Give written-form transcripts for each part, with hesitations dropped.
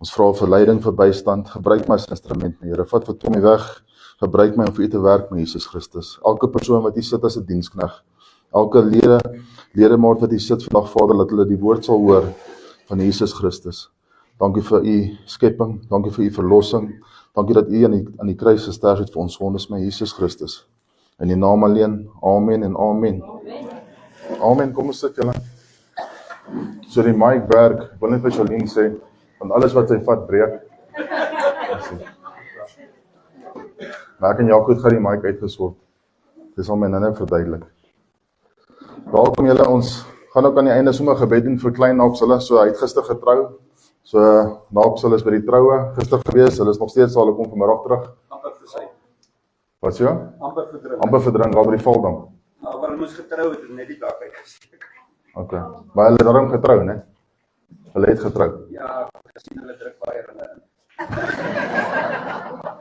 Ons vra vir leiding, vir bystand, gebruik my as instrument, my Here, vat vir Tommy weg, gebruik my om vir U te werk, my Jesus Christus. Elke persoon wat hier sit as 'n diensknegt, elke ledemaat wat hier sit vandag, Vader, dat hulle die woord sal hoor van Jesus Christus. Dankie vir U skepping, dankie vir U verlossing, dankie dat U aan die kruis gesterf het vir ons sondes, my Jesus Christus. In die naam alleen, amen en amen. Amen, kom ons sit julle. So die mic werk, ek wil net vir Jolien sê, want alles wat sy vat breek. Maar ek en Jacob gaan die mic uitgesort. Dis al my nou verduidelik. Welkom julle, ons gaan ook aan die einde sommer gebed doen vir klein Naps, hulle, so hy het gister getrou. So Naps, hulle is by die troue gister gewees, hulle is nog steeds, hulle kom vanmiddag terug. Amper versy. Wat so? Amper verdrink. Amper verdrink, waar by die Valdam. Nou, maar hulle moes getrou het en net die dak uitgesteek. Okay. Maar hulle het daarom getrou, né? Hulle het getrou. Ja, gesien hulle druk baie ringe in.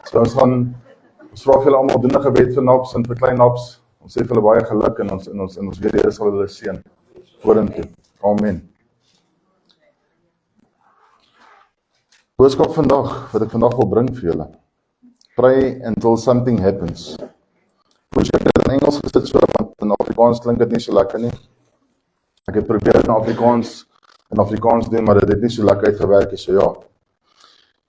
So ons vra vir julle almal doen 'n gebed vir Naps en vir klein Naps. Ons sê vir hulle baie geluk en ons weet die Here sal hulle seën vorentoe. Amen. Boodskap vandag, wat ek vandag wil bring vir julle. Pray until something happens. Moet jy dit in Engels gesit so, want in Afrikaans klink dit nie so lekker nie. Ek het probeer in Afrikaans doen, maar dit het nie so lekker uitgewerk nie, so ja.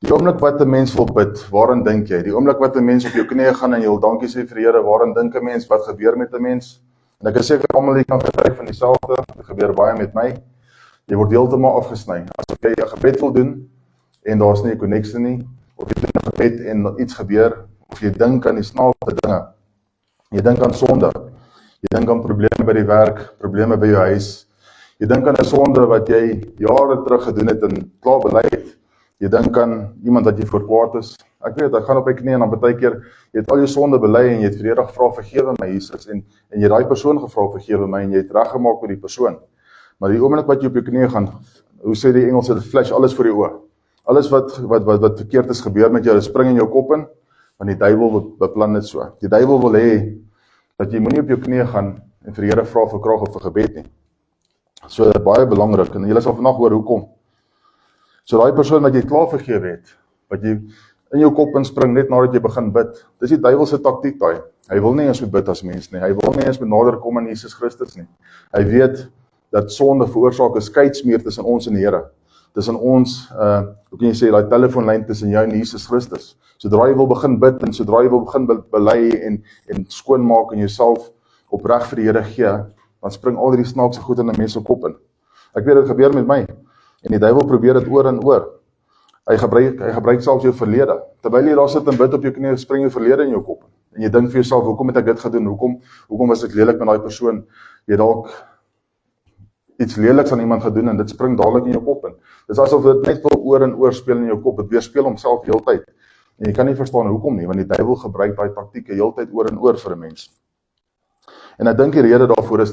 Die oomblik wat 'n mens wil bid, waarin dink jy? Die oomblik wat 'n mens op jou knieë gaan en jy wil dankie sê vir die Here, waarin dink 'n mens? Wat gebeur met 'n mens? En ek is seker almal hier kan getuig van dieselfde. Dit gebeur baie met my. Jy word heeltemal afgesny. As jy 'n gebed wil doen en daar's nie 'n koneksie nie, of jy doen 'n gebed en iets gebeur, of jy dink aan die snaakste dinge. Jy dink aan sonde. Jy dink aan probleme by die werk, probleme by jou huis. Jy dink aan 'n sonde wat jy jare terug gedoen het en klaar bely het. Jy dink aan iemand wat jy voor kwaad is. Ek weet, ek gaan op my knie en dan baie keer, jy het al jou sonde bely en jy het vir die Here gevra, vergewe my Jesus, en jy het daai persoon gevra, vergewe my, en jy het reggemaak met die persoon. Maar die oomblik wat jy op jou knie gaan, hoe sê die Engelse, flash alles voor die oë. Alles wat verkeerd is gebeur met jou, spring in jou kop in, want die duiwel beplan dit so. Die duiwel wil hê dat jy moenie op jou knie gaan en vir die Here vra vir krag of vir gebed nie. So baie belangrik, en julle sal vandag hoor hoekom. So daai persoon wat jy klaar vergewe het, wat jy in jou kop inspring net nadat jy begin bid, dis die duiwel se taktiek daai. Hy wil nie eens moet bid as mens nie, hy wil nie eens met nader kom aan Jesus Christus nie. Hy weet dat sonde veroorsaak 'n skeidsmuur tussen ons en die Here. Tussen ons, hoe kan jy sê, daai telefoonlyn tussen jou en Jesus Christus. Sodra jy wil begin bid en sodra jy wil begin bely en skoonmaak en jouself opreg vir die Here gee, dan spring al die snaakse goed in 'n mens se kop in. Ek weet dit gebeur met my. En die duiwel probeer dit oor en oor. Hy gebruik selfs jou verlede. Terwyl jy daar sit en bid op jou knie, spring jou verlede in jou kop. En jy dink vir jouself, hoekom het ek dit gedoen? Hoekom was ek lelik met daai persoon? Jy dalk iets leliks aan iemand gedoen en dit spring dadelik in jou kop in. Dis asof dit net wil oor en oor speel in jou kop. Dit weerspieël homself heeltyd. En jy kan nie verstaan hoekom nie, want die duiwel gebruik daai taktieke heeltyd oor en oor vir 'n mens. En ek dink die rede daarvoor is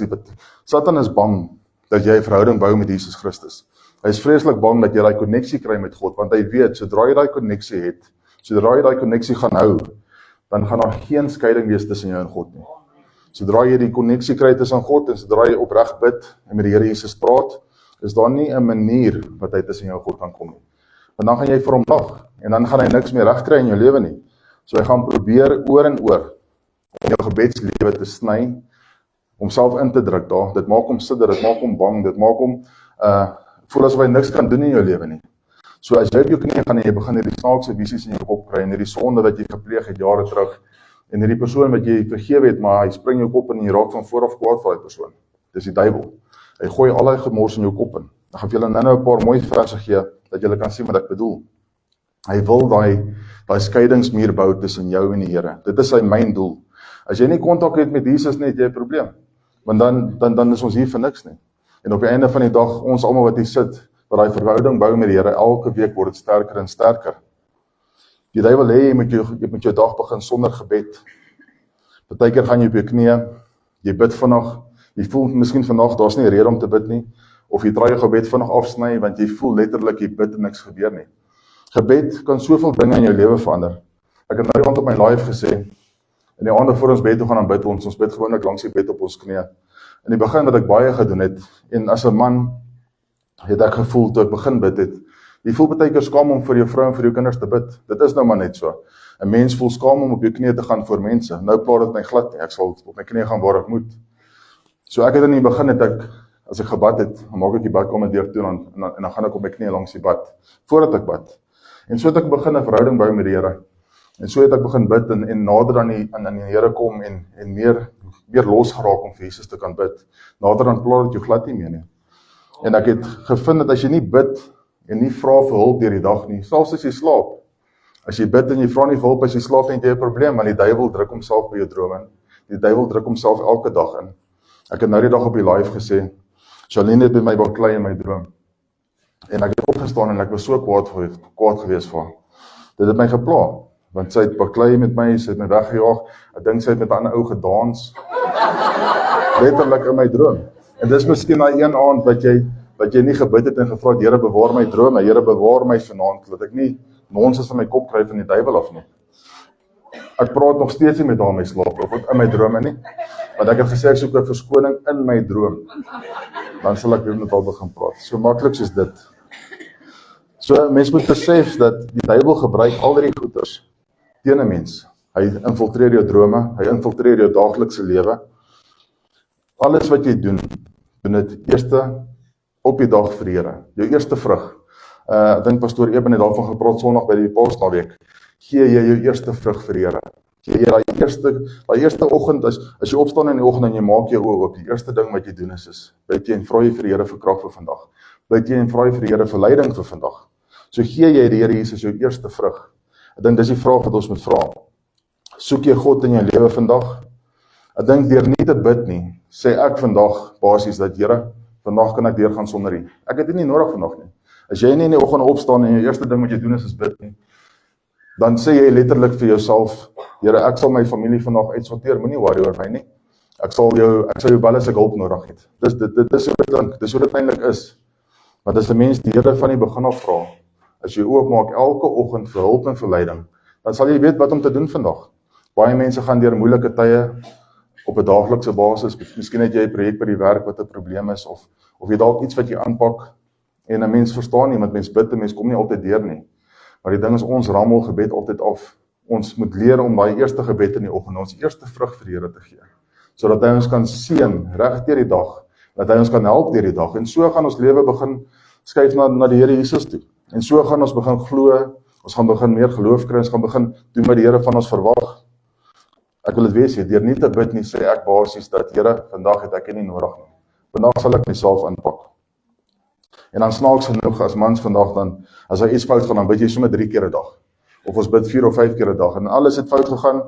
Satan is bang dat jy 'n verhouding bou met Jesus Christus. Hy is vreeslik bang dat jy daai koneksie kry met God, want hy weet, sodra jy daai koneksie het, sodra jy daai koneksie gaan hou, dan gaan daar geen skeiding wees tussen jou en God nie. Sodra jy die koneksie kry tussen God, en sodra jy opreg bid, en met die Here Jesus praat, is daar nie 'n manier wat hy tussen jou en God kan kom nie. Want dan gaan jy vir hom lag, en dan gaan hy niks meer regkry in jou lewe nie. So hy gaan probeer oor en oor, om jou gebedslewe te sny, homself in te druk daar, dit maak hom sidder, dit maak hom bang, dit maak hom, voel asof hy niks kan doen in jou lewe nie. So as jy op jou knie gaan en jy begin hierdie snaakse visies in jou kop kry, en hierdie sonde wat jy gepleeg het jare terug, en hierdie persoon wat jy vergewe het, maar hy spring jou kop in en jy raak van voor af kwaad vir die persoon. Dis die duiwel. Hy gooi al die gemors in jou kop in. Dan gaan vir julle nou 'n paar mooi verse gee, dat julle kan sien wat ek bedoel. Hy wil daai skeidingsmuur bou tussen jou en die Here. Dit is sy myn doel. As jy nie kontak het met Jesus nie, het jy 'n probleem. Want dan is ons hier vir niks nie. En op die einde van die dag, ons almal wat hier sit, wat daai verhouding bou met die Here, elke week word dit sterker en sterker. Die duiwel wil hê jy moet jou dag begin sonder gebed. Partykeer gaan jy op jou knieë, jy bid vanaand, jy voel miskien vandag daar's nie 'n rede om te bid nie, of jy try jou gebed vanaand afsny, want jy voel letterlik jy bid en niks gebeur nie. Gebed kan soveel dinge in jou lewe verander. Ek het nou iemand op my live gesê, in die aande voor ons bed toe gaan bid ons bid gewoonlik langs die bed op ons knieë. In die begin wat ek baie gedoen het, en as 'n man, het ek gevoel toe ek begin bid het, Jy voel baie keer skaam om vir jou vrou en vir jou kinders te bid. Dit is nou maar net so. 'n Mens voel skaam om op jou knieë te gaan voor mense. Nou plaat dit my glad nie. Ek sal op my knieë gaan waar ek moet. So ek het in die begin as ek gebad het, dan maak ek die badkamer deur toe en dan gaan ek op my knieë langs die bad voordat ek bad. En so het ek begin 'n verhouding bou met die Here. En so het ek begin bid en nader aan die Here kom en meer los geraak om vir Jesus te kan bid. Nader aan plaat dit jou glad nie meer nie. En ek het gevind dat as jy nie bid en nie vra vir hulp deur die dag nie, selfs as jy slaap. As jy bid en jy vra nie vir hulp as jy slaap nie, het jy 'n probleem, want die duiwel druk homself by jou drome in. Die duiwel druk homself elke dag in. Ek het nou die dag op die live gesê, Charlene het by my baklei in my droom. En ek het opgestaan en ek was so kwaad gewees vir haar. Dit het my gepla, want sy het baklei met my, sy het my weggejaag, ek dink sy het met 'n ander ou gedans, letterlik in my droom. En dis miskien daai een aand wat jy nie gebid het en gevra het, Here bewaar my drome, Here bewaar my vanaand, dat ek nie nonsens in my kop kry van die duiwel af nie. Ek praat nog steeds nie met haar in my slaap, of in my drome nie, want ek het gesê ek soek 'n verskoning in my droom. Dan sal ek weer met haar begin praat. So maklik soos dit. So mens moet besef dat die duiwel gebruik al die goeders teen 'n mens. Hy infiltreer jou drome, hy infiltreer jou daaglikse lewe. Alles wat jy doen dit eerste op die dag vir die Here. Jou eerste vrug. Ek dink pastoor Eben het daarvan gepraat Sondag by die Paasnaweek. Gee jy jou eerste vrug vir die Here. Gee jy daai eerste oggend as jy opstaan in die oggend en jy maak jou oë oop, die eerste ding wat jy doen is bid jy en vra jy vir die Here vir krag vir vandag. Bid jy en vra jy vir die Here vir leiding vir vandag. So gee jy die Here Jesus jou eerste vrug. Ek dink dis die vraag wat ons moet vra. Soek jy God in jou lewe vandag? Ek dink deur nie te bid nie, sê ek vandag basies dat Here, vandag kan ek deurgaan sonder U. Ek het dit nie nodig vandag nie. As jy nie in die oggend opstaan en jou eerste ding wat jy doen is bid nie, dan sê jy letterlik vir jouself, Here, ek sal my familie vandag uitsorteer, moenie worry oor my nie. Ek sal jou bel as ek hulp nodig het. Dit is hoe dit klink, dis hoe dit eintlik is. Want as 'n mens die Here van die begin af vra, as jy oopmaak elke oggend vir hulp en vir leiding, dan sal jy weet wat om te doen vandag. Baie mense gaan deur moeilike tye op 'n daaglikse basis. Miskien het jy 'n projek by die werk wat 'n probleem is, of jy dalk iets wat jy aanpak en 'n mens verstaan nie, want mens bid en mens kom nie altyd deur nie. Maar die ding is, ons rammel gebed altyd af. Ons moet leer om daai eerste gebed in die oggend, ons eerste vrug vir die Here te gee, sodat hy ons kan seën reg deur die dag, dat hy ons kan help deur die dag. En so gaan ons lewe begin skuif na die Here Jesus toe. En so gaan ons begin glo, ons gaan begin meer geloof kry, ons gaan begin doen wat die Here van ons verwag. Ek wil dit weet, deur nie te bid nie, sê ek basies dat Here, vandag het ek nie nodig nie. Vandag sal ek myself aanpak. En dan snaaks genoeg, as mans vandag dan, as hy iets fout gaan, dan bid jy sommer 3 keer 'n dag. Of ons bid 4 of 5 keer 'n dag, en alles het fout gegaan,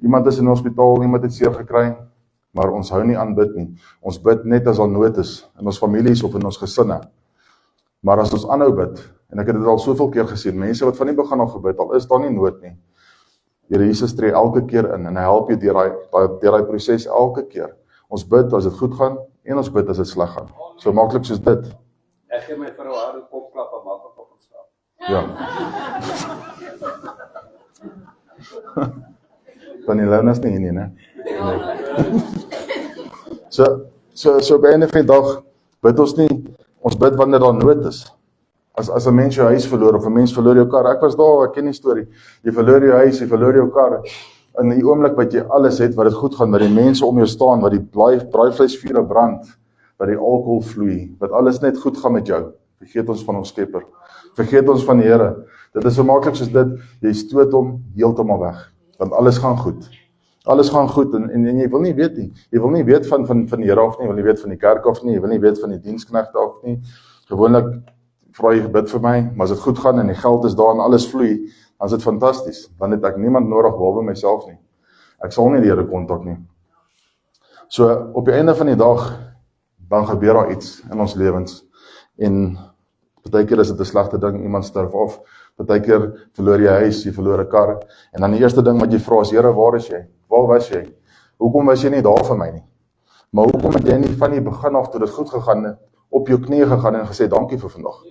iemand is in die hospitaal, iemand het seer gekry, maar ons hou nie aan bid nie. Ons bid net as daar nood is, in ons families of in ons gesinne. Maar as ons aanhou bid, en ek het dit al soveel keer gesien, mense wat van die begin af gebid, al is daar nie nood nie, Here Jesus tree elke keer in, en hy help jou deur daai proses elke keer. Ons bid as dit goed gaan, en ons bid as dit sleg gaan. So maklik soos dit. Ek gee my vrou haar kopklap en maak op ons staan. Ja. Van die learners nie hier nie, né? So by einde van die dag, bid ons nie, ons bid wanneer daar nood is. As 'n mens jou huis verloor, of 'n mens verloor jou kar, ek was daar, ek ken die storie, jy verloor jou huis, jy verloor jou kar, in die oomblik wat jy alles het, wat dit goed gaan, wat die mense om jou staan, wat die braaivleisvure brand, wat die alkohol vloei, wat alles net goed gaan met jou, vergeet ons van ons Skepper, vergeet ons van die Here, dit is so maklik soos dit, jy stoot hom heeltemal weg, want alles gaan goed, en jy wil nie weet nie, jy wil nie weet van die Here af nie, jy wil nie weet van die kerk af nie, jy wil nie weet van die diensknegte af nie, gewoonlik, vra jy bid vir my, maar as dit goed gaan en die geld is daar en alles vloei, dan is dit fantasties, dan het ek niemand nodig behalwe myself nie. Ek sal nie die Here kontak nie. So, op die einde van die dag, dan gebeur daar iets in ons lewens, en partykeer is dit 'n slegte ding, iemand sterf af, partykeer verloor jy huis, jy verloor 'n kar, en dan die eerste ding wat jy vra is, Here, waar is jy? Waar was jy? Hoekom was jy nie daar vir my nie? Maar hoekom het jy nie van die begin af, toe dit goed gegaan het, op jou knieë gegaan en gesê, dankie vir vandag.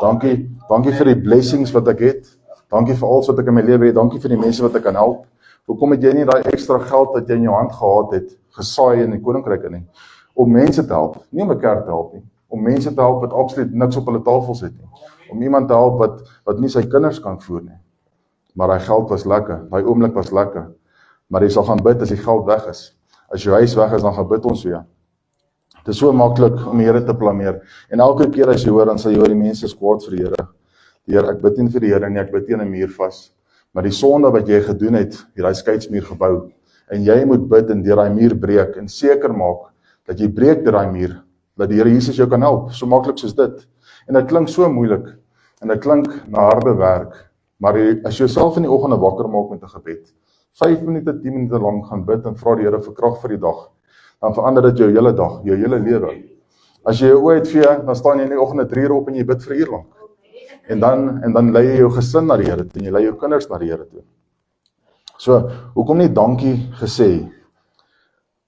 Dankie vir die blessings wat ek het. Dankie vir alles wat ek in my lewe het. Dankie vir die mense wat ek kan help. Hoekom het jy nie daai ekstra geld wat jy in jou hand gehad het, gesaai in die koninkryk nie? Om mense te help, nie om 'n kerk te help nie. Om mense te help wat absoluut niks op hulle tafels het nie. om iemand te help wat nie sy kinders kan voer nie. Maar daai geld was lekker, daai oomblik was lekker. Maar jy sal gaan bid as die geld weg is. As jou huis weg is, dan gaan bid ons weer. Het is so maklik om die Here te blameer. En elke keer as jy hoor, dan sal jy hoor die mense is kwaad vir die Here. Die Here, ek bid nie vir die Here nie, ek bid teen 'n muur vas. Maar die sonde wat jy gedoen het, jy daai skeidsmuur gebou, en jy moet bid en deur daai muur breek, en seker maak, dat jy breek deur daai muur, dat die Here Jesus jou kan help, so maklik soos dit. En dit klink so moeilik, en dit klink na harde werk, maar as jy jouself in die oggende wakker maak met 'n gebed, 5 minute, 10 minute lang gaan bid en vra die Here vir krag vir die dag, dan verander dit jou hele dag, jou hele lewe. As jy jou oë uitvee, dan staan jy in die oggende 3 uur op en jy bid vir 1 uur lank. En dan lei jy jou gesin na die Here toe, en jy lei jou kinders na die Here toe. So, hoekom nie dankie gesê,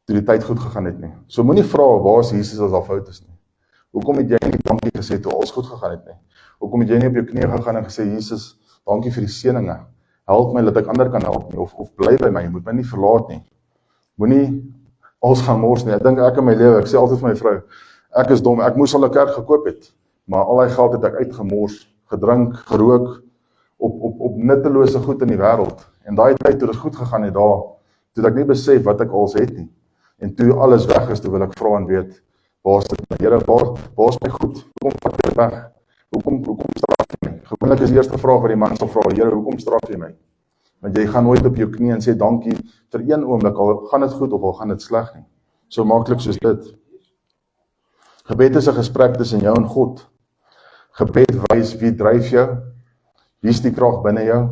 toe die tyd goed gegaan het nie? So moenie vra, waar is Jesus as daar fout is nie? Hoekom het jy nie dankie gesê, toe alles goed gegaan het nie? Hoekom het jy nie op jou knieë gegaan en gesê, Jesus, dankie vir die seëninge, help my, dat ek ander kan help nie, of bly by my, moet my nie verlaat nie. Moenie alles gaan mors nie. Ek dink ek in my lewe, ek sê altyd vir my vrou, ek is dom, ek moes al 'n kerk gekoop het, maar al die geld het ek uitgemors, gedrink, gerook, op nuttelose goed in die wêreld. En daai tyd toe dit goed gegaan het daar, toe het ek nie besef wat ek als het nie. En toe alles weg is, toe wil ek vra en weet, waar is dit? Here, waar is my goed? Hoekom vat jy dit weg? Hoekom straf jy my? Gewoonlik is die eerste vraag wat die man sal vra, Here, hoekom straf jy my? Want jy gaan nooit op jou knie en sê dankie vir 1 oomblik, al gaan dit goed of al gaan dit sleg nie. So maklik soos dit. Gebed is 'n gesprek tussen jou en God. Gebed wys wie dryf jou, wie is die krag binne jou.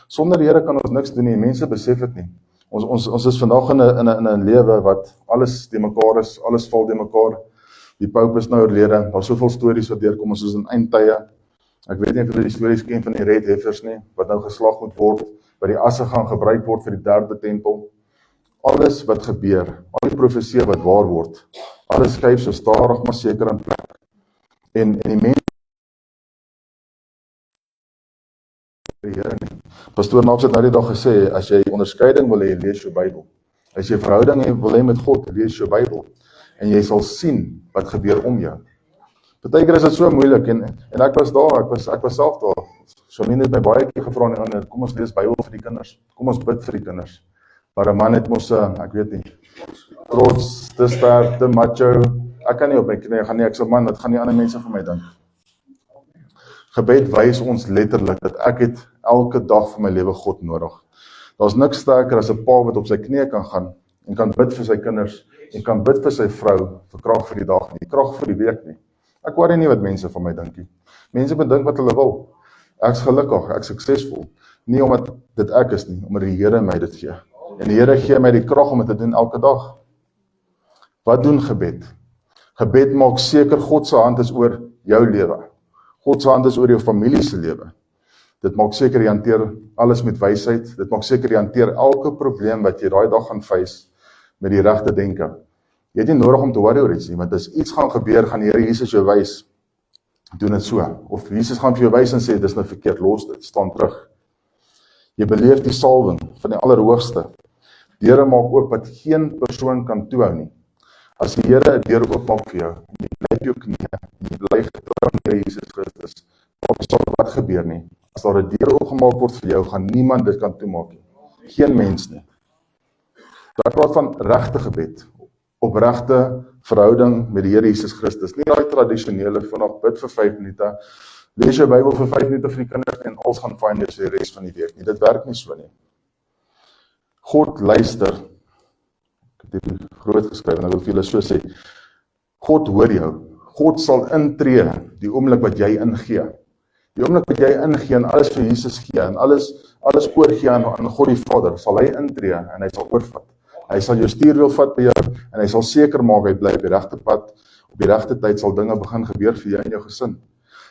Sonder die Here kan ons niks doen nie, mense besef dit nie. Ons is vandag in 'n lewe wat alles te mekaar is, alles val te mekaar. Die Pope is nou oorlede, daar soveel stories wat deurkom, ons is in eindtye. Ek weet nie of julle die stories ken van die red heifers nie, wat nou geslag moet word, wat die asse gaan gebruik word vir die 3de tempel. Alles wat gebeur, al die profeseë wat waar word, alles skuif so stadig maar seker in plek. En die mense die Here nie. Pastoor Naps het nou die dag gesê, as jy onderskeiding wil hê, lees jou Bybel. As jy verhouding wil hê met God, lees jou Bybel. En jy sal sien wat gebeur om jou. Partykeer is dit so moeilik, en ek was daar, ek was self daar. Charlene het my baie keer gevra, kom ons lees Bybel vir die kinders, kom ons bid vir die kinders. Maar 'n man het mos, ek weet nie, trots, te sterk, te macho, ek kan nie op my knie gaan nie, ek sê man, wat gaan die ander mense vir my dink? Gebed wys ons letterlik, dat ek het elke dag van my lewe God nodig. Daar's niks sterker as 'n pa wat op sy knie kan gaan, en kan bid vir sy kinders, en kan bid vir sy vrou, vir krag vir die dag nie, krag vir die week nie. Ek worry nie wat mense van my dink nie. Mense moet dink wat hulle wil. Ek's gelukkig, ek's suksesvol. Nie omdat dit ek is nie, omdat die Here my dit gee. En die Here gee my die krag om dit te doen elke dag. Wat doen gebed? Gebed maak seker God se hand is oor jou lewe. God se hand is oor jou familie se lewe. Dit maak seker jy hanteer alles met wysheid. Dit maak seker jy hanteer elke probleem wat jy daai dag gaan face met die regte denke. Jy het nie nodig om te worry oor iets nie, want as iets gaan gebeur, gaan die Here Jesus jou wys, doen dit so. Of Jesus gaan vir jou wys en sê, dis nou verkeerd, los dit, staan terug. Jy beleef die salwing van die Allerhoogste. Die Here maak oop wat geen persoon kan toehou nie. As die Here 'n deur oopmaak vir jou, jy bly op jou knieë, jy bly getrou aan die Here Jesus Christus, dan sal wat gebeur nie. As daar 'n deur oopgemaak word vir jou, gaan niemand dit kan toemaak nie. Geen mens nie. Ek praat van regte gebed, opregte verhouding met die Here Jesus Christus. Nie daai tradisionele vanaf bid vir 5 minute, lees jou Bybel vir 5 minute vir die kinders en alles gaan fyn wees vir die res van die week nie. Dit werk nie so nie. God luister. Ek het dit groot geskryf en ek wil vir julle so sê. God hoor jou. God sal intree die oomblik wat jy ingee. Die oomblik wat jy ingee en alles vir Jesus gee en alles oorgee aan God die Vader, sal hy intree en hy sal oorvat. Hy sal jou stuurwiel vat by jou en hy sal seker maak hy bly op die regte pad. Op die regte tyd sal dinge begin gebeur vir jou en jou gesin.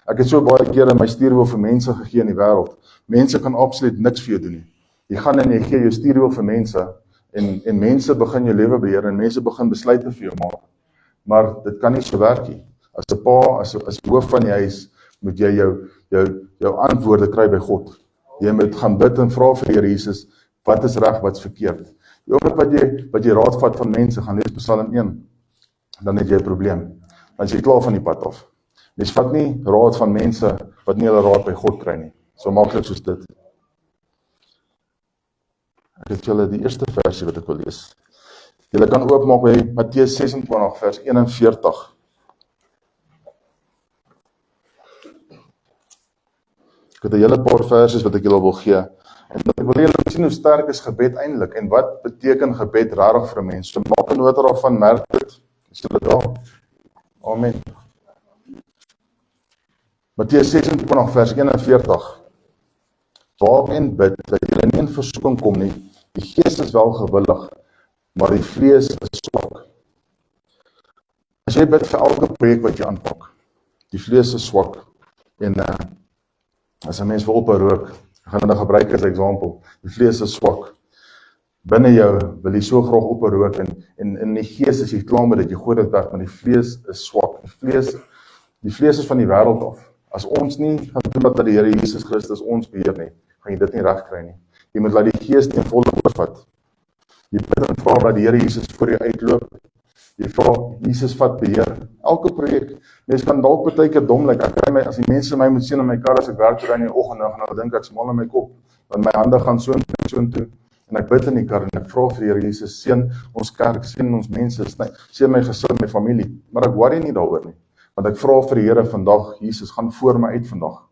Ek het so baie kere my stuurwiel vir mense gegee in die wêreld. Mense kan absoluut niks vir jou doen nie. Jy gaan en jy gee jou stuurwiel vir mense en mense begin jou lewe beheer en mense begin besluite vir jou maak. Maar dit kan nie so werk nie. As 'n pa, as hoof van die huis, moet jy jou antwoorde kry by God. Jy moet gaan bid en vra vir die Here Jesus, wat is reg, wat is verkeerd. Die oomblik wat jy raad vat van mense, gaan lees Psalm 1, dan het jy 'n probleem. Dan is jy klaar van die pad af. Mens vat nie raad van mense wat nie hulle raad by God kry nie. So maklik soos dit. Ek het julle die eerste versie wat ek wil lees. Julle kan oopmaak by Matteus 26 vers 41. Ek het 'n hele paar versies wat ek julle wil gee. En ek wil julle sien hoe sterk is gebed eintlik en wat beteken gebed regtig vir 'n mens. So maak 'n nota daarvan, merk dit. Is julle daar? Amen. Matteus 26 vers 41. Waak en bid dat julle nie in versoeking kom nie. Die gees is wel gewillig, maar die vlees is swak. As jy bid vir elke projek wat jy aanpak, die vlees is swak. En as 'n mens wil oprook, ek gaan dit gebruik as 'n voorbeeld. Die vlees is swak. Binne jou wil jy so graag oprook en in die gees is jy klaar met dit, jy gooi dit weg, maar die vlees is swak. Die vlees is van die wêreld af. As ons nie gaan doen wat die Here Jesus Christus ons beheer nie, gaan jy dit nie reg kry nie. Jy moet laat die gees ten volle oorvat. Jy bid en vra dat die Here Jesus voor jou uitloop. Jy vra, Jesus vat beheer. Elke projek. Mens kan dalk baie keer dom lyk. Ek kry my, as die mense my moet sien in my kar as ek werk toe in die oggend, dan gaan hulle dink ek smal in my kop. Want my hande gaan so en toe. En ek bid in die kar en ek vra vir die Here Jesus, seën ons kerk, seën ons mense, seën my gesin, my familie. Maar ek worry nie daaroor nie. Want ek vra vir die Here vandag, Jesus, gaan voor my uit vandag.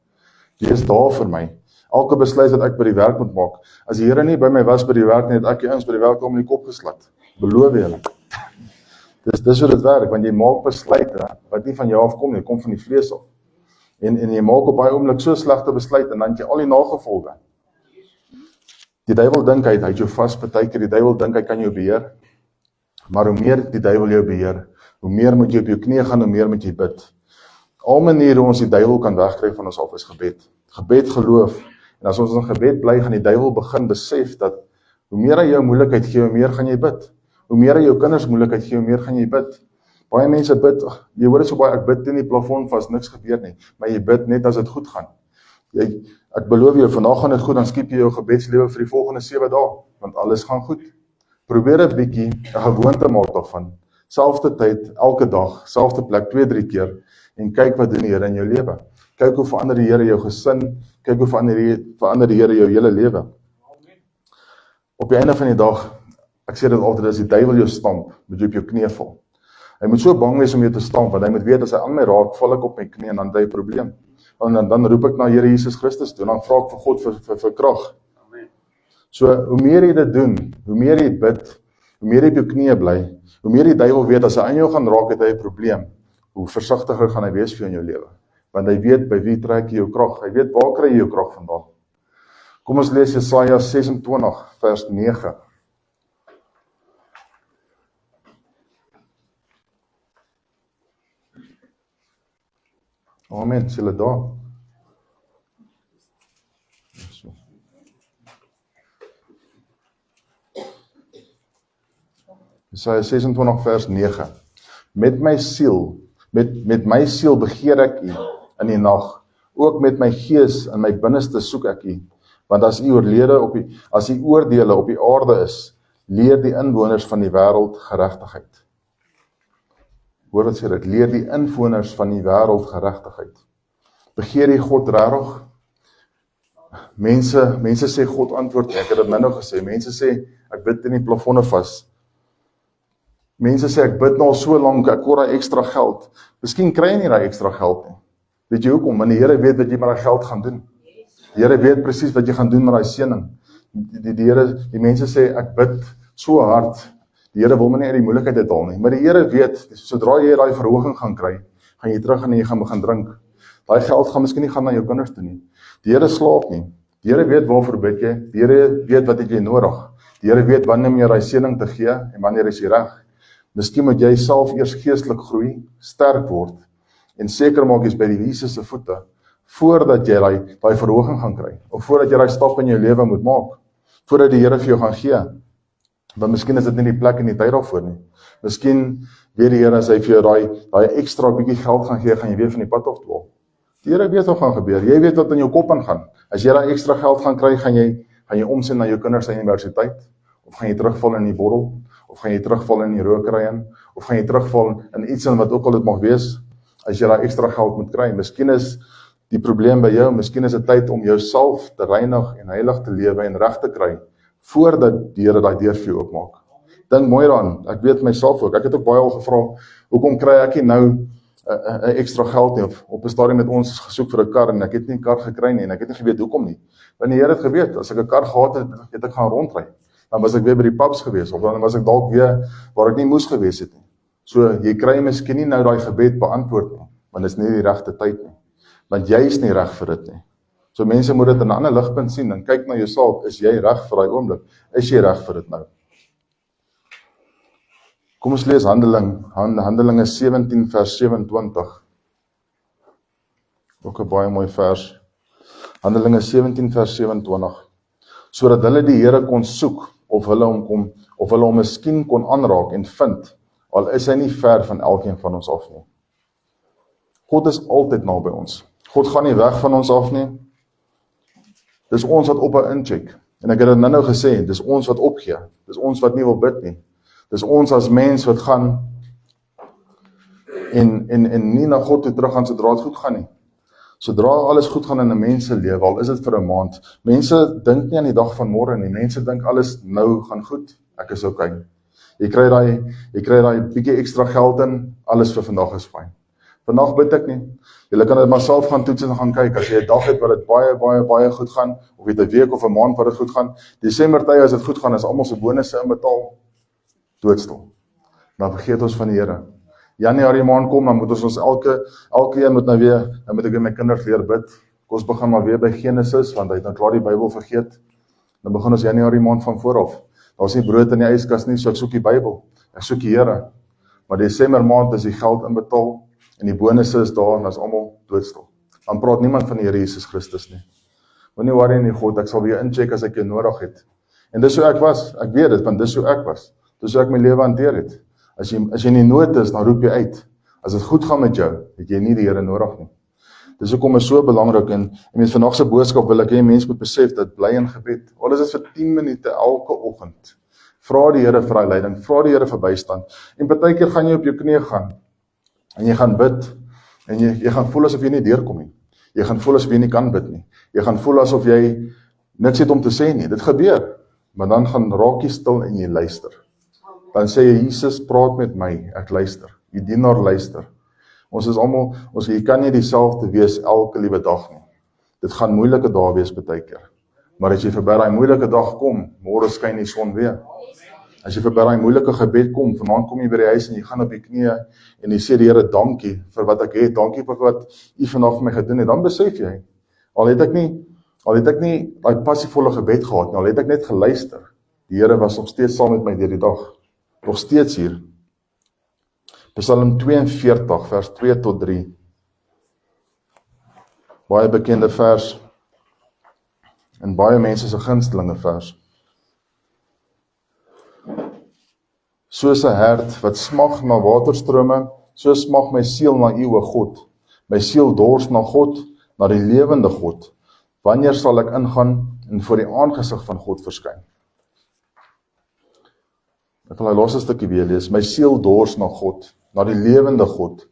Wees daar vir my. Elke besluit wat ek by die werk moet maak. As die Here nie by my was by die werk nie, het ek die ouens by die werk om in die kop geslat. Beloof julle. Dis hoe dit werk, want jy maak besluite wat nie van jou af kom nie, kom van die vlees af. En jy maak op baie oomblik so slegte besluit en dan het jy al die nagevolge. Die duiwel dink hy het jou vas, partykeer die duiwel dink hy kan jou beheer. Maar hoe meer die duiwel jou beheer, hoe meer moet jy op jou knie gaan, hoe meer moet jy bid. Al maniere hoe ons die duiwel kan wegkry van ons af is gebed. Gebed, geloof. En as ons in gebed bly, gaan die duiwel begin besef dat hoe meer hy jou moeilikheid gee, hoe meer gaan jy bid. Hoe meer hy jou kinders moeilikheid gee, hoe meer gaan jy bid. Baie mense bid, jy hoor dit so baie, ek bid teen die plafon vas, niks gebeur nie. Maar jy bid net as dit goed gaan. Ek beloof jou, vandag gaan dit goed, dan skiep jy jou gebedslewe vir die volgende 7 dae, want alles gaan goed. Probeer 'n bietjie 'n gewoonte maak daarvan. Selfde tyd, elke dag, selfde plek, 2-3 keer, en kyk wat doen die Here in jou lewe. Kyk hoe verander die Here jou gesin, kyk hoe verander die Here jou hele lewe. Op die einde van die dag, ek sê dit altyd, as die duiwel jou stamp, moet jy op jou knie val. Hy moet so bang wees om jou te stamp, want hy moet weet, as hy aan my raak, val ek op my knie en dan het hy 'n probleem. En dan roep ek na Here Jesus Christus toe, en dan vra ek vir God vir krag. So, hoe meer jy dit doen, hoe meer jy bid, hoe meer jy op jou knie bly, hoe meer die duiwel weet, as hy aan jou gaan raak, het hy 'n probleem, hoe versigtiger gaan hy wees vir jou in jou lewe. Want hy weet, by wie trek jy jou krag, hy weet, waar kry jy jou krag vandaan. Kom ons lees Jesaja 26 vers 9. Amen, is julle daar? So. Jesaja 26 vers 9. Met my siel begeer ek u in die nag, ook met my gees in my binneste soek ek u, want as u oordele op die aarde is, leer die inwoners van die wêreld geregtigheid. Hoor wat sê dit, leer die inwoners van die wêreld geregtigheid. Begeer jy God regtig? Mense sê God antwoord nie, ek het dit nou gesê, mense sê, ek bid in die plafonne vas. Mense sê, ek bid nou al so lank, ek hoor daai ekstra geld. Miskien kry jy nie daai ekstra geld nie. Weet jy hoekom? Want die Here weet wat jy met daai geld gaan doen. Die Here weet presies wat jy gaan doen met daai seëning. Die mense sê, ek bid so hard, die Here wil my nie uit die moeilikheid uithaal nie. Maar die Here weet, sodra jy daai verhoging gaan kry, gaan jy terug en jy gaan begin drink. Daai geld gaan miskien nie gaan na jou kinders toe nie. Die Here slaap nie. Die Here weet waarvoor bid jy. Die Here weet wat het jy nodig. Die Here weet wanneer om jy daai seëning te gee en wanneer is jy reg. Miskien moet jy self eers geestelik groei, sterk word en seker maak jy's by die Jesus se voete voordat jy daai verhoging gaan kry of voordat jy daai stap in jou lewe moet maak, voordat die Here vir jou gaan gee. Want miskien is dit nie die plek en die tyd daarvoor nie. Miskien weet die Here as hy vir jou daai ekstra bietjie geld gaan gee, gaan jy weer van die pad af dwaal. Die Here weet wat gaan gebeur. Jy weet wat in jou kop aangaan. As jy daai ekstra geld gaan kry, gaan jy omsien na jou kinders se universiteit, of gaan jy terugval in die borrel, of gaan jy terugval in die rokery in, of gaan jy terugval in iets wat ook al dit mag wees, as jy daai ekstra geld moet kry. Miskien is die probleem by jou, miskien is dit tyd om jouself te reinig en heilig te lewe en reg te kry, voordat die Here daai deur vir jou oopmaak. Dink mooi daaraan, ek weet myself ook, ek het ook baie al gevra, hoekom kry ek nie nou extra geld nie, op 'n stadium met ons gesoek vir 'n kar, en ek het nie 'n kar gekry nie, en ek het nie geweet hoekom nie, want die Here het geweet, as ek 'n kar gehad het ek gaan rondry, dan was ek weer by die pubs gewees, of dan was ek dalk weer waar ek nie moes gewees het nie. So, jy kry miskien nie nou daai gebed beantwoord nie, want dit is nie die regte tyd nie, want jy is nie reg vir dit nie. So mense moet dit in 'n ander ligpunt sien, en kyk na jouself, is jy reg vir daai oomblik? Is jy reg vir dit nou? Kom ons lees Handelinge 17 vers 27. Ook 'n baie mooi vers. Handelinge 17 vers 27. Sodat hulle die Here kon soek, of hulle hom miskien kon aanraak en vind, al is hy nie ver van elkeen van ons af nie. God is altyd naby ons. God gaan nie weg van ons af nie. Dis ons wat op 'n incheck. En ek het dit nou gesê, dis ons wat opgee. Dis ons wat nie wil bid nie. Dis ons as mens wat gaan en nie na God toe terug gaan sodra dit goed gaan nie. Sodra alles goed gaan in 'n mens se lewe, al is dit vir 'n maand. Mense dink nie aan die dag van môre nie. Mense dink alles nou gaan goed. Ek is okay. Jy kry daai bietjie ekstra geld in, alles vir vandag is fyn. Vandag bid ek nie. Julle kan dit maar self gaan toets en gaan kyk. As jy 'n dag het wat dit baie goed gaan, of jy 'n week of 'n maand wat dit goed gaan, Desember tye as dit goed gaan, is almal se bonusse inbetaal, doodstil. Dan vergeet ons van die Here. Januarie maand kom, dan moet ons elke een moet nou weer, dan moet ek weer my kinders leer bid. Ons begin maar weer by Genesis, want hy het nou klaar die Bybel vergeet. Dan begin ons Januarie maand van vooraf. Daar's nie brood in die yskas nie, so ek soek die Bybel. Ek soek die Here. Maar Desember maand is die geld inbetaal, en die bonusse is daar, en is almal doodstil. Dan praat niemand van die Here Jesus Christus nie. Moenie worry nie, God, ek sal weer incheck as ek jou nodig het. En dis hoe ek was, ek weet dit, want dis hoe ek was. Dis hoe ek my lewe hanteer het. As jy in die nood is, dan roep jy uit. As dit goed gaan met jou, het jy nie die Here nodig nie. Dis hoekom is so belangrik, en met vandag se boodskap wil ek hê mense moet besef dat bly in gebed. Al is dit vir 10 minute elke oggend. Vra die Here vir daai leiding, vra die Here vir bystand. En partykeer gaan jy op jou knieë gaan, en jy gaan bid, en jy gaan voel asof jy nie deurkom nie. Jy gaan voel asof jy nie kan bid nie. Jy gaan voel asof jy niks het om te sê nie. Dit gebeur, maar dan gaan raak jy stil en jy luister. Dan sê jy, Jesus, praat met my, ek luister. Die dienaar luister. Ons is almal, jy kan nie dieselfde wees elke liewe dag nie. Dit gaan moeilike dae wees baie keer. Maar as jy verby daai moeilike dag kom, môre skyn die son weer. As jy verby daai moeilike gebed kom, vanaand kom jy by die huis en jy gaan op die knieë en jy sê die Here, dankie vir wat ek het, dankie vir wat U vandag vir my gedoen het. Dan besef jy, al het ek nie daai passievolle gebed gehad nie, al het ek net geluister. Die Here was nog steeds saam met my deur die dag. Nog steeds hier. Psalm 42 vers 2 tot 3. Baie bekende vers en baie mense se gunstelinge vers. Soos 'n hert wat smag na waterstrome, so smag my siel na U, o God. My siel dors na God, na die lewende God. Wanneer sal ek ingaan en voor die aangesig van God verskyn? Ek wil 'n laaste stukkie weer lees. My siel dors na God, na die lewende God.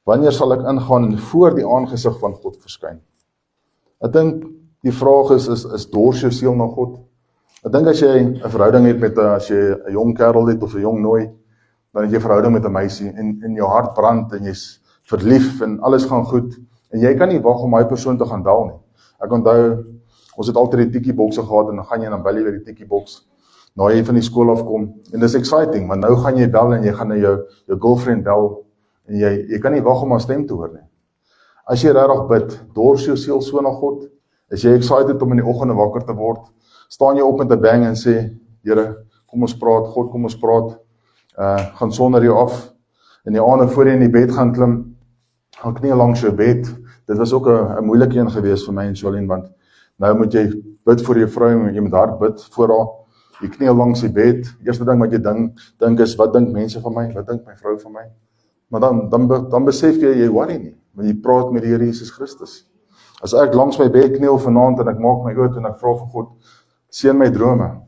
Wanneer sal ek ingaan en voor die aangesig van God verskyn? Ek dink die vraag is dors jou siel na God? Ek dink as jy 'n verhouding het met as jy 'n jong kerel het of 'n jong nooi, dan het jy 'n verhouding met 'n meisie en jou hart brand en jy's verlief en alles gaan goed en jy kan nie wag om daai persoon te gaan bel nie. Ek onthou, ons het altyd die tikkiebokse gehad en dan gaan jy dan bel jy by die tikkieboks na jy van die skool afkom en dis exciting, want nou gaan jy bel en jy gaan na jou girlfriend bel en jy kan nie wag om haar stem te hoor nie. As jy regtig bid, dors jou siel so na God, is jy excited om in die oggende wakker te word, staan jy op met 'n bang en sê, Here, kom ons praat, God, kom ons praat, gaan sonder jou af, en die aande voor jy in die bed gaan klim, gaan knie langs jou bed. Dit was ook 'n moeilike een gewees vir my en Jolien, want nou moet jy bid vir jou vrou, jy moet hard bid voor haar, jy knie langs die bed, eerste ding wat jy dink is, wat dink mense van my, wat dink my vrou van my? Maar dan besef jy worry nie, want jy praat met die Here Jesus Christus. As ek langs my bed kniel vanaand en ek maak my oë toe en ek vra vir God, seën my drome,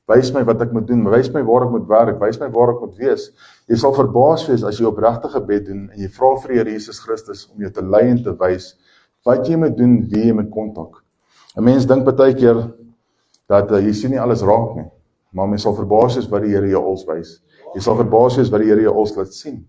wys my wat ek moet doen, wys my waar ek moet werk, wys my waar ek moet wees. Jy sal verbaas wees as jy opregte gebed doen en jy vra vir die Here Jesus Christus om jou te lei en te wys Wat jy moet doen, wie jy moet kontak. 'n Mens dink baie keer dat jy sien nie alles raak nie, maar mens sal verbaas wees wat die Here jou als wys. Jy sal verbaas wees wat die Here jou als laat sien.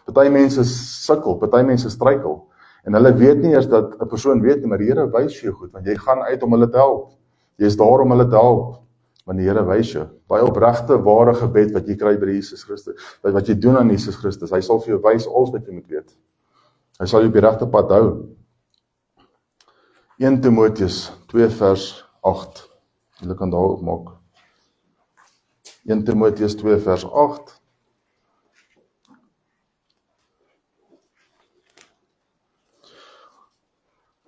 Party mense sukkel, party mense struikel, en hulle weet nie eers dat 'n persoon weet nie, maar die Here wys jou goed, want jy gaan uit om hulle te help. Jy is daar om hulle te help, want die Here wys jou. Daai opregte, ware gebed wat jy kry by Jesus Christus, wat jy doen aan Jesus Christus, hy sal vir jou wys alles wat jy moet weet. Hy sal jou op die regte pad hou. 1 Timoteus 2 vers 8. Julle kan daar opmaak. 1 Timoteus 2 vers 8.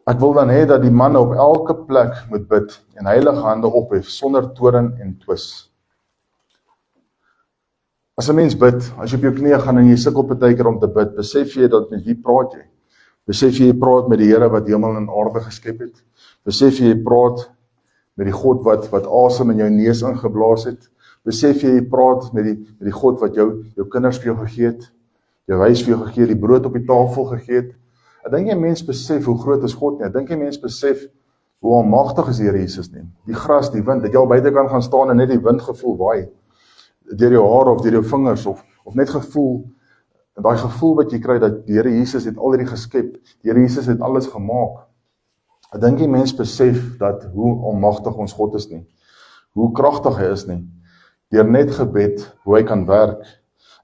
Ek wil dan hê dat die manne op elke plek moet bid en heilige hande ophef sonder toorn en twis. As 'n mens bid, as jy op jou knieë gaan en jy sukkel partykeer om te bid, besef jy dat met wie praat jy? Besef jy praat met die Here wat hemel en aarde geskep het? Besef jy praat met die God wat asem in jou neus ingeblaas het? Besef jy praat met die God wat jou kinders vir jou gegee het, jou huis vir jou gegee het, die brood op die tafel gegee het? Ek dink jy mens besef hoe groot is God nie. Ek dink jy mens besef hoe almagtig is die Here Jesus nie. Die gras, die wind, dat jy al buitekant gaan staan en net die wind gevoel waai deur jou hare of deur jou vingers of net gevoel, en daai gevoel wat jy kry dat die Here Jesus het al hierdie geskep, die Here Jesus het alles gemaak. Ek dink jy mens besef dat hoe almagtig ons God is nie, hoe kragtig hy is nie, deur net gebed, hoe hy kan werk.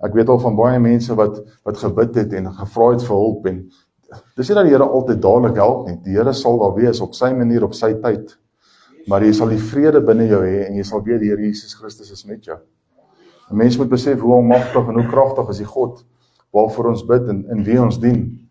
Ek weet al van baie mense wat gebid het en gevra het vir hulp, en dis nie dat die Here altyd dadelik help nie. Die Here sal daar wees op sy manier, op sy tyd. Maar jy sal die vrede binne jou hê en jy sal weet die Here Jesus Christus is met jou. 'n Mens moet besef hoe almagtig en hoe kragtig is die God waarvoor ons bid en wie ons dien.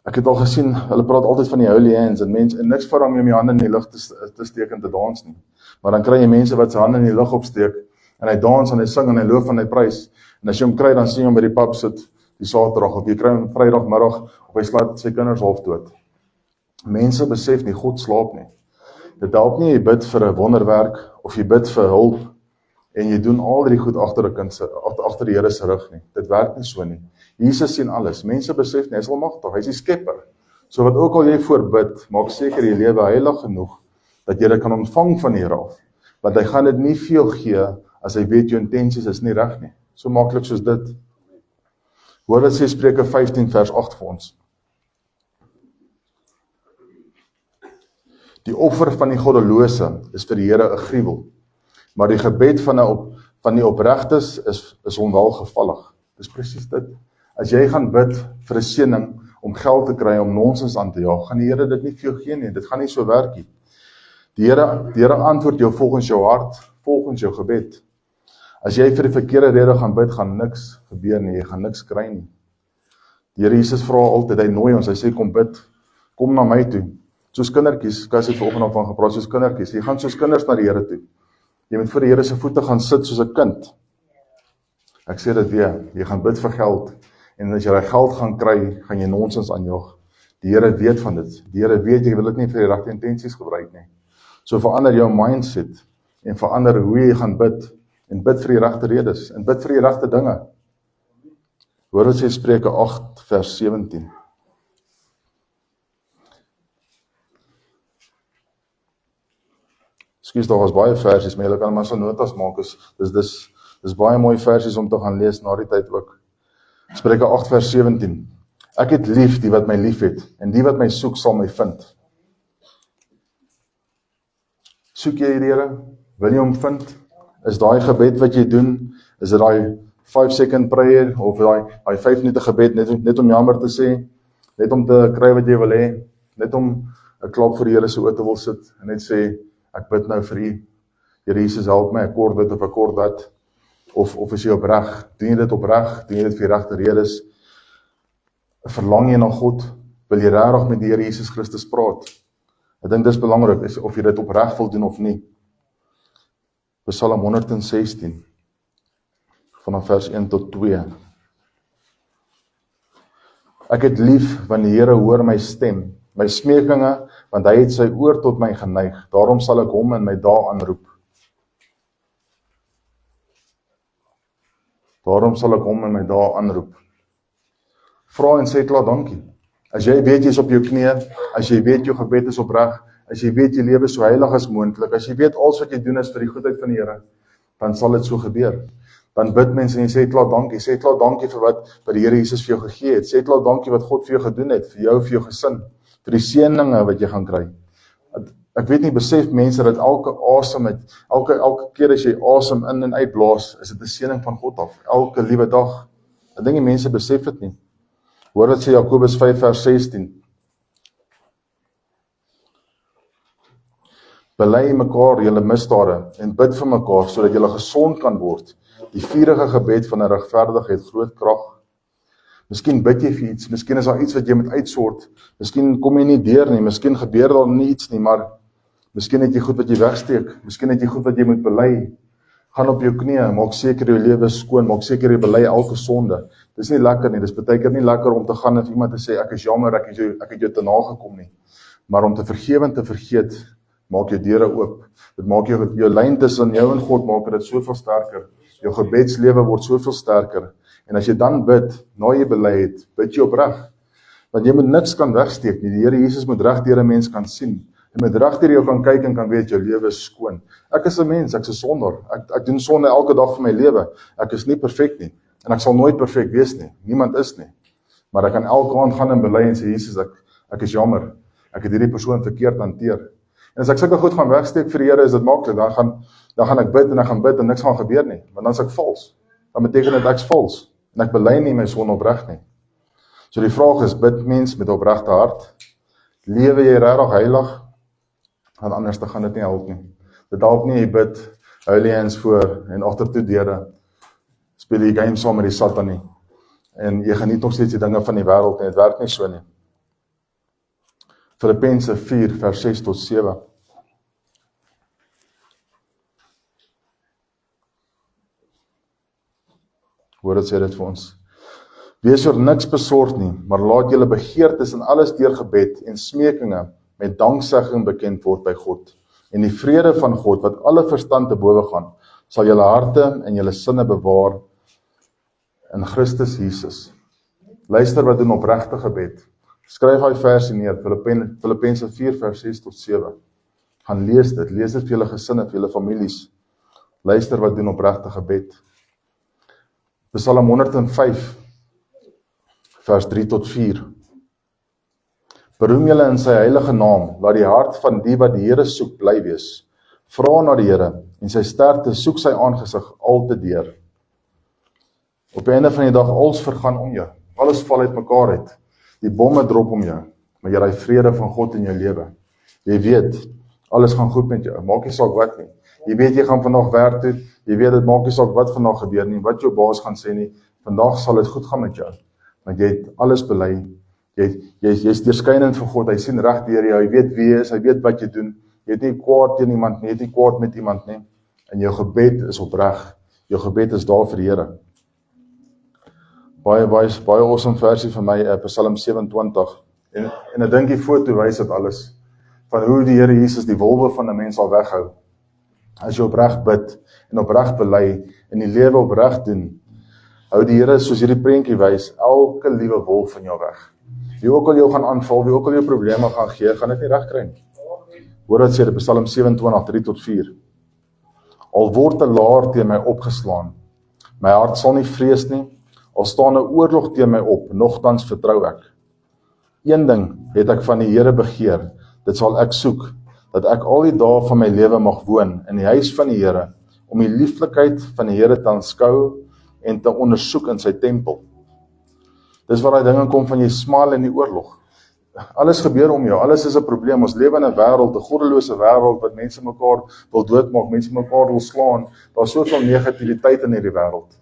Ek het al gesien, hulle praat altyd van die holy hands en niks verander om jou hande in die lug te steek en te dans nie. Maar dan kry jy mense wat sy hande in die lug opsteek en hy dans en hy sing en hy loof en hy prys. En as jy hom kry, dan sien jy hom by die pub sit die Saterdag, of jy kry hom Vrydagmiddag, of hy slaap sy kinders half dood. Mense besef nie, God slaap nie. Dit help nie, jy bid vir 'n wonderwerk, of jy bid vir hulp, en jy doen al die goed agter die Here se rug nie. Dit werk nie so nie. Jesus sien alles. Mense besef nie, hy is almagtig, hy is die skepper. So wat ook al jy voorbid, maak seker jy lewe heilig genoeg, dat jy dit kan ontvang van die Here af. Want hy gaan dit nie vir jou gee, as hy weet jou intensies is nie reg nie. So maklik soos dit. Hoor wat sê Spreuke 15 vers 8 vir ons. Die offer van die goddelose is vir die Here 'n gruwel, maar die gebed van die opregtes is onwelgevallig. Dis presies dit. As jy gaan bid vir 'n seëning om geld te kry om nonsens aan te jaag, gaan die Here dit nie vir jou gee nie. Dit gaan nie so werk nie. Die Here antwoord jou volgens jou hart, volgens jou gebed. As jy vir die verkeerde rede gaan bid, gaan niks gebeur nie, jy gaan niks kry nie. Die Here Jesus vra altyd, hy nooi ons, hy sê kom bid, kom na my toe. Soos kindertjies, Kas het vanoggend van gepraat, soos kindertjies, jy gaan soos kinders na die Here toe. Jy moet voor die Here se voete gaan sit soos 'n kind. Ek sê dit weer, jy gaan bid vir geld, en as jy daai geld gaan kry, gaan jy nonsens aanjaag. Die Here weet van dit. Die Here weet jy wil dit nie vir die regte intensies gebruik nie. So verander jou mindset en verander hoe jy gaan bid en bid vir die regte redes en bid vir die regte dinge. Hoor wat sê Spreuke 8 vers 17. Ekskuus, daar was baie versies, maar julle kan maar so notas maak. Dis baie mooi versies om te gaan lees na die tyd ook. Spreuke 8 vers 17. Ek het lief die wat my lief het, en die wat my soek sal my vind. Soek jy die Here? Wil jy hom vind? Is daai gebed wat jy doen, is dit daai 5-second prayer, of daai 5 minute gebed, net om jammer te sê, net om te kry wat jy wil hê, net om 'n klap vir die Here se oë te wil sit, en net sê, ek bid nou vir U, Here Jesus help my, ek kort dit of ek kort dat, of is jy opreg, doen jy dit opreg, doen jy dit vir die regte redes, verlang jy na God, wil jy regtig met die Here Jesus Christus praat? Ek dink dis belangrik, is of jy dit opreg wil doen of nie. Psalm 116, vanaf vers 1 tot 2. Ek het lief, want die Here hoor my stem, my smeekinge, want hy het sy oor tot my geneig, daarom sal ek hom in my dae aanroep. Daarom sal ek hom in my dae aanroep. Vra en sê klaar dankie. As jy weet jy is op jou knieë, as jy weet jou gebed is opreg, as jy weet jy lewe so heilig as moontlik, as jy weet alles wat jy doen is vir die goedheid van die Here, dan sal dit so gebeur. Dan bid mense en jy sê klaar dankie, sê klaar dankie vir wat die Here Jesus vir jou gegee het, sê klaar dankie wat God vir jou gedoen het, vir jou, vir jou gesin, vir die seëninge wat jy gaan kry. Ek weet nie, besef mense dat elke asem het, elke keer as jy asem in en uitblaas, is dit 'n seëning van God af, elke liewe dag. Ek dink die mense besef dit nie. Hoor wat sê Jakobus 5 vers 16. Bely mekaar julle misdade en bid vir mekaar sodat julle gesond kan word. Die vurige gebed van 'n regverdige het groot krag. Miskien bid jy vir iets, miskien is daar iets wat jy moet uitsort, miskien kom jy nie deur nie, miskien gebeur daar nie iets nie, maar miskien het jy goed wat jy wegsteek, miskien het jy goed wat jy moet bely. Gaan op jou knieë, maak seker jou lewe is skoon, maak seker jy bely elke sonde. Dis nie lekker nie, dis baie keer nie lekker om te gaan en vir iemand te sê, ek is jammer, ek het jou te nagekom nie. Maar om te vergewe en te vergeet, maak jou deure oop. Dit maak jou lyn tussen jou en God, maak dit soveel sterker. Jou gebedslewe word soveel sterker. En as jy dan bid, na jy bely het, bid jy opreg. Want jy moet niks kan wegsteek nie. Die Here Jesus moet reg deur 'n mens kan sien. Hy moet reg deur jou kan kyk en kan weet jou lewe is skoon. Ek is 'n mens, ek is 'n sondaar. Ek doen sonde elke dag van my lewe. Ek is nie perfek nie. En ek sal nooit perfek wees nie. Niemand is nie. Maar ek kan elke aand gaan en bely en sê, Jesus, ek is jammer. Ek het hierdie persoon verkeerd hanteer. En as ek sulke goed gaan wegsteek vir die Here, is dit maklik. Dan gaan ek bid en niks gaan gebeur nie. Want dan is ek vals. Dan beteken dit ek's vals. En ek bely nie my sonde opreg nie. So die vraag is, bid mens met opregte hart? Lewe jy regtig heilig? Want anders dan gaan dit nie help nie. Dit help nie, jy bid holy hands voor en agtertoe deure. Speel jy game saam met die Satan nie. En jy geniet nog steeds die dinge van die wêreld en dit werk nie so nie. Filippense 4 vers 6 tot 7. Hoor dit sê dit vir ons. Wees oor niks besorg nie, maar laat julle begeertes en alles deur gebed en smekinge met danksegging bekend word by God. En die vrede van God, wat alle verstand te bowe gaan, sal julle harte en julle sinne bewaar in Christus Jesus. Luister wat doen opregte gebed. Skryf hy versie neer, Filippense 4 vers 6 tot 7. Gaan lees dit vir julle gesinne, vir julle families. Luister wat doen opregte gebed. Psalm 105 vers 3 tot 4. Beroem julle in sy heilige naam, laat die hart van die wat die Here soek bly wees. Vra na die Here en sy sterkte soek sy aangesig altydeur. Op die einde van die dag, alles vergaan om jou. Alles val uit mekaar uit. Die bomme drop om jou, maar jy het die vrede van God in jou lewe. Jy weet, alles gaan goed met jou, maak nie saak wat nie. Jy weet, jy gaan vandag werk toe, jy weet, dit maak nie saak wat vandag gebeur nie, wat jou baas gaan sê nie, vandag sal dit goed gaan met jou. Want jy het alles bely, jy's deurskynend vir God, hy sien reg deur jou, hy weet wie jy is, hy weet wat jy doen, jy het nie kwaad teen iemand nie, jy het nie kwaad met iemand nie, en jou gebed is opreg, jou gebed is daar vir die Here. Baie awesome versie van my, Psalm 27, en ek dink die foto wys dit alles, van hoe die Here Jesus die wolwe van 'n mens sal weghou, as jy opreg bid, en opreg bely, en die lewe opreg doen, hou die Here, soos hierdie prentjie wys, elke liewe wolf van jou weg. Wie ook al jou gaan aanval, wie ook al jou probleme gaan gee, gaan dit nie reg kry nie. Hoor wat sê die Psalm 27, 3 tot 4. Al word 'n laar teen my opgeslaan, my hart sal nie vrees nie, al staan 'n oorlog teen my op, nogtans vertrou ek. Een ding het ek van die Here begeer, dit sal ek soek, dat ek al die dae van my lewe mag woon in die huis van die Here, om die lieflikheid van die Here te aanskou en te ondersoek in sy tempel. Dis waar daai dinge kom van jy smaal in die oorlog. Alles gebeur om jou, alles is 'n probleem. Ons lewe in 'n wêreld, 'n goddelose wêreld, wat mense mekaar wil doodmaak, mense mekaar wil slaan. Daar's soveel negativiteit in hierdie wêreld.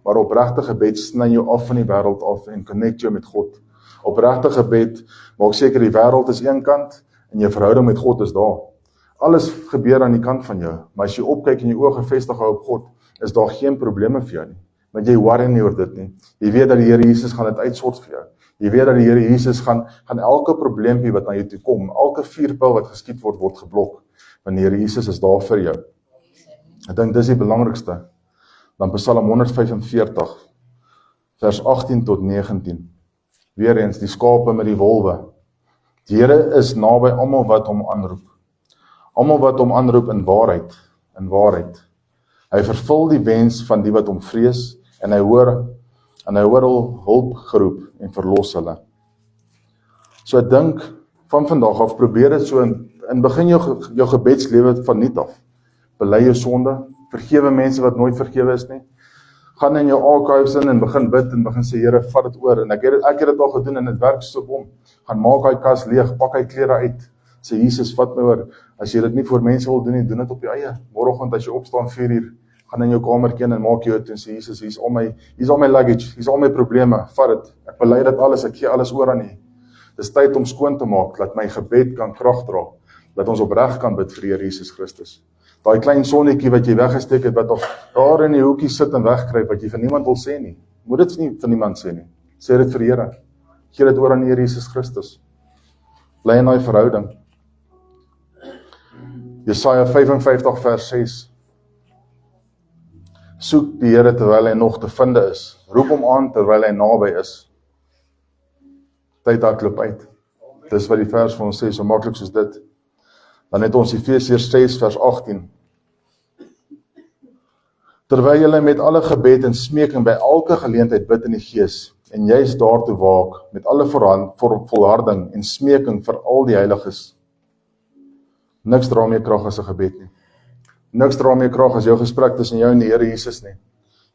Maar opregte gebed sny jou af van die wêreld af en connect jou met God. Opregte gebed maak seker die wêreld is een kant en jou verhouding met God is daar. Alles gebeur aan die kant van jou, maar as jy opkyk en jou oë gefestig hou op God, is daar geen probleme vir jou nie. Want jy worry nie oor dit nie. Jy weet dat die Here Jesus gaan dit uitsort vir jou. Jy weet dat die Here Jesus gaan elke probleempie wat na jou toe kom, elke vuurpyl wat geskiet word geblok. Want die Here Jesus is daar vir jou. Ek dink dis die belangrikste. Dan Psalm 145, vers 18 tot 19. Weer eens, die skape met die wolwe. Die Here is naby almal wat hom aanroep. Almal wat hom aanroep in waarheid, in waarheid. Hy vervul die wens van die wat hom vrees, en hy hoor al hulp geroep en verlos hulle. So ek dink, van vandag af, probeer dit so, in begin jou gebedslewe van niet af. Bely jou sonde, vergewe mense wat nooit vergewe is nie. Gaan in jou archives in en begin bid en begin sê, Here, vat dit oor. En ek het dit al gedoen en dit werk so om. Gaan maak hy kas leeg, pak hy klere uit. Sê, Jesus, vat my oor. As jy dit nie vir mense wil doen nie, doen dit op jou eie. Môreoggend as jy opstaan 4 uur, gaan in jou kamertjie in en maak jou uit en sê, Jesus, hier is al my luggage, hier is al my probleme, vat dit. Ek bely dit alles, ek gee alles oor aan U. Dis tyd om skoon te maak, dat my gebed kan krag dra, dat ons opreg kan bid vir Here Jesus Christus. Daai klein sonnetjie wat jy weggesteek het, wat nog daar in die hoekie sit en wegkruip, wat jy vir niemand wil sê nie. Moet dit nie vir niemand sê nie. Sê dit vir Here. Gee dit oor aan Here Jesus Christus. Bly in daai verhouding. Jesaja 55 vers 6. Soek die Here terwyl hy nog te vinde is. Roep hom aan terwyl hy naby is. Tyd hardloop uit. Dis wat die vers vir ons sê, so maklik soos dit. Dan het ons Efesiërs 6 vers 18. Terwyl julle met alle gebed en smeking by elke geleentheid bid in die Gees, en juist daartoe waak, met alle volharding en smeking vir al die heiliges. Niks dra meer krag as 'n gebed nie. Niks dra meer krag as jou gesprek tussen jou en die Here Jesus nie.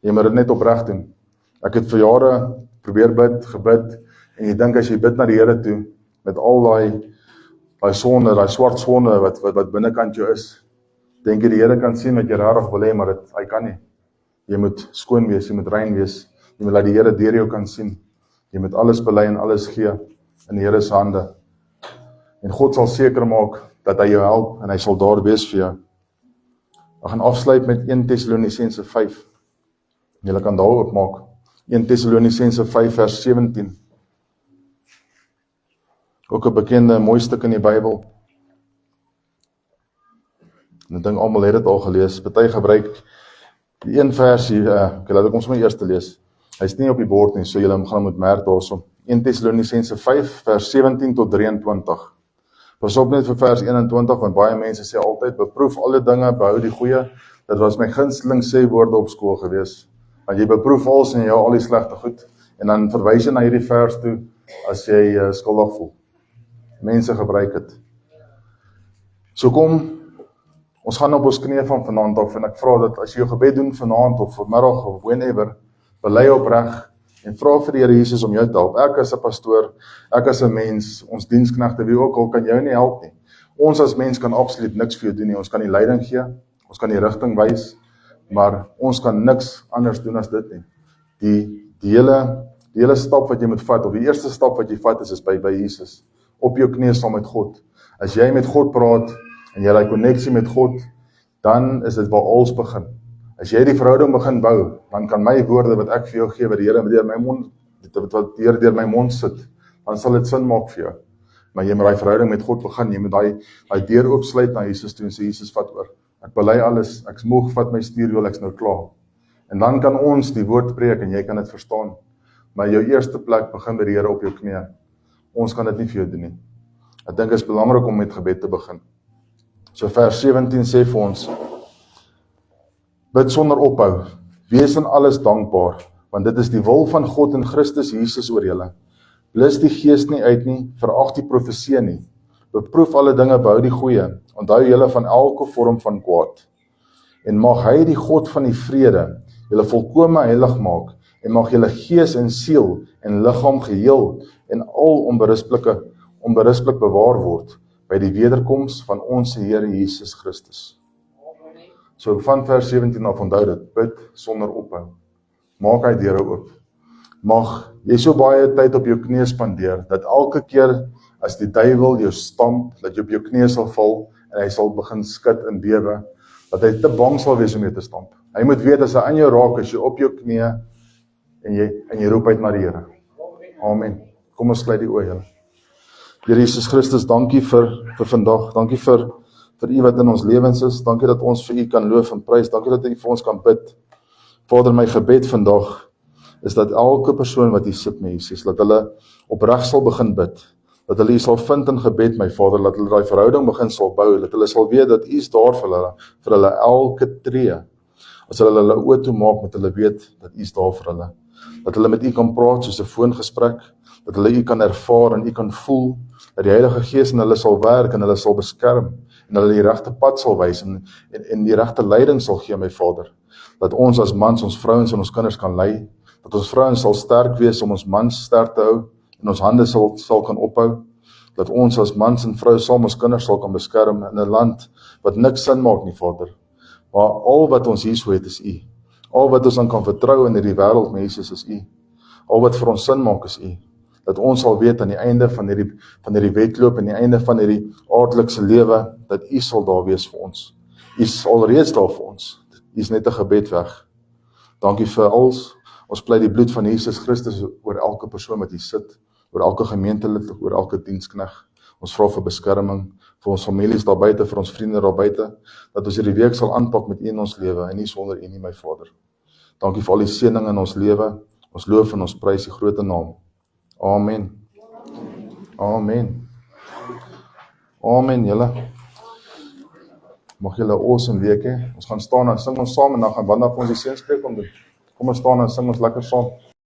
Jy moet dit net opreg doen. Ek het vir jare probeer gebid, en jy dink as jy bid na die Here toe, met al daai sonde, daai swart sonde wat binnekant jou is, dink jy die Here kan sien wat jy regtig wil hê, maar hy kan nie. Jy moet skoon wees, jy moet rein wees, jy moet laat die Here deur jou kan sien. Jy moet alles bely en alles gee in die Here se hande. En God sal seker maak dat hy jou help en hy sal daar wees vir jou. Ek gaan afsluit met 1 Tessalonisense 5. Julle kan daar oopmaak. 1 Tessalonisense 5 vers 17. Ook 'n bekende mooi stuk in die Bybel. En ek dink almal het dit al gelees. Party gebruik die een versie, laat ek ons maar eers lees. Hy's nie op die bord nie, so julle gaan moet merk daarso. 1 Tessalonisense 5 vers 17 tot 23. Pas op net vir vers 21, want baie mense sê altyd, beproef alle dinge, behou die goeie. Dit was my gunsteling sê woorde op skool gewees. Want jy beproef alles en jou al die slegte goed, en dan verwys jy na hierdie vers toe, as jy skuldig voel. Mense gebruik dit. So kom, ons gaan op ons knieë van vanaand af, en ek vra dat as jy jou gebed doen vanaand, of vanmiddag, of whenever, bely opreg, en vra vir die Here Jesus om jou te help. Ek as 'n pastoor, ek as 'n mens, ons diensknegte, wie ook al, kan jou nie help nie. Ons as mens kan absoluut niks vir jou doen nie. Ons kan die leiding gee, ons kan die rigting wys, maar ons kan niks anders doen as dit nie. Die hele stap wat jy moet vat, of die eerste stap wat jy vat is by Jesus, op jou knieë saam met God. As jy met God praat, en jy het 'n koneksie met God, dan is dit waar alles begin. As jy die verhouding begin bou, dan kan my woorde wat ek vir jou gee, wat die Here deur my mond, wat die Here deur my mond sit, dan sal dit sin maak vir jou. Maar jy moet daai verhouding met God begin, jy moet daai deur oopsluit na Jesus toe en sê, Jesus, vat oor. Ek bely alles, ek is moeg, vat my stuurwiel, ek's nou klaar. En dan kan ons die woord preek en jy kan dit verstaan. Maar jou eerste plek begin by die Here op jou knieë. Ons kan dit nie vir jou doen nie. Ek dink dit is belangrik om met gebed te begin. So vers 17 sê vir ons, bid sonder ophou, wees in alles dankbaar, want dit is die wil van God in Christus Jesus oor julle. Blus die gees nie uit nie, verag die profesie nie, beproef alle dinge, behou die goeie, onthou julle van elke vorm van kwaad. En mag hy die God van die vrede, julle volkome heilig maak, en mag julle gees en siel en liggaam geheel en al onberispelik bewaar word by die wederkoms van ons Here Jesus Christus. So van vers 17 af onthou dit, bid sonder ophou. Maak hy deure oop. Mag jy so baie tyd op jou knieë spandeer, dat elke keer as die duiwel jou stamp, dat jy op jou knieë sal val, en hy sal begin skud en bewe, dat hy te bang sal wees om jou te stamp. Hy moet weet, as hy aan jou raak, as jy op jou knieë, en jy roep uit na die Here. Amen. Kom ons sluit die oë, Here. Here Jesus Christus, dankie vir vandag, dankie vir U wat in ons lewens is, dankie dat ons vir U kan loof en prys, dankie dat U vir ons kan bid. Vader, my gebed vandag is dat elke persoon wat hier sit met Jesus, dat hulle opreg sal begin bid, dat hulle U sal vind in gebed, my Vader, dat hulle daai verhouding begin sal bou, dat hulle sal weet dat U is daar vir hulle elke tree. As hulle hulle oë toe maak, met hulle weet dat U is daar vir hulle. Dat hulle met U kan praat soos 'n foongesprek, dat hulle U kan ervaar en U kan voel, dat die Heilige Gees in hulle sal werk en hulle sal beskerm, en hulle die regte pad sal wys en die regte leiding sal gee, my Vader. Dat ons as mans, ons vrouens en ons kinders kan lei, dat ons vrouens sal sterk wees om ons mans sterk te hou, en ons hande sal kan ophou, dat ons as mans en vrouens saam ons kinders sal kan beskerm in 'n land wat niks sin maak nie, Vader. Maar al wat ons hierso het is U. Al wat ons dan kan vertrou in hierdie wêreld met Jesus is U. Al wat vir ons sin maak is U. Dat ons sal weet aan die einde van hierdie wedloop, en die einde van hierdie aardlikse lewe, dat U sal daar wees vir ons. U is alreeds daar vir ons. U is net 'n gebed weg. Dankie vir alles. Ons pleit die bloed van Jesus Christus oor elke persoon wat hier sit, oor elke gemeentelid, oor elke dienskneg. Ons vra vir beskerming, vir ons families daar buite, vir ons vriende daar buite, dat ons hierdie week sal aanpak met U in ons lewe, en nie sonder U nie, my Vader. Dankie vir al die seëning in ons lewe. Ons loof en ons prys U groot naam. Amen. Amen. Amen, julle. Mag julle 'n awesome week hê. Ons gaan staan en sing ons saam, en dan gaan Wanda vir ons die seënspreek kom doen. Kom ons staan en sing ons lekker saam.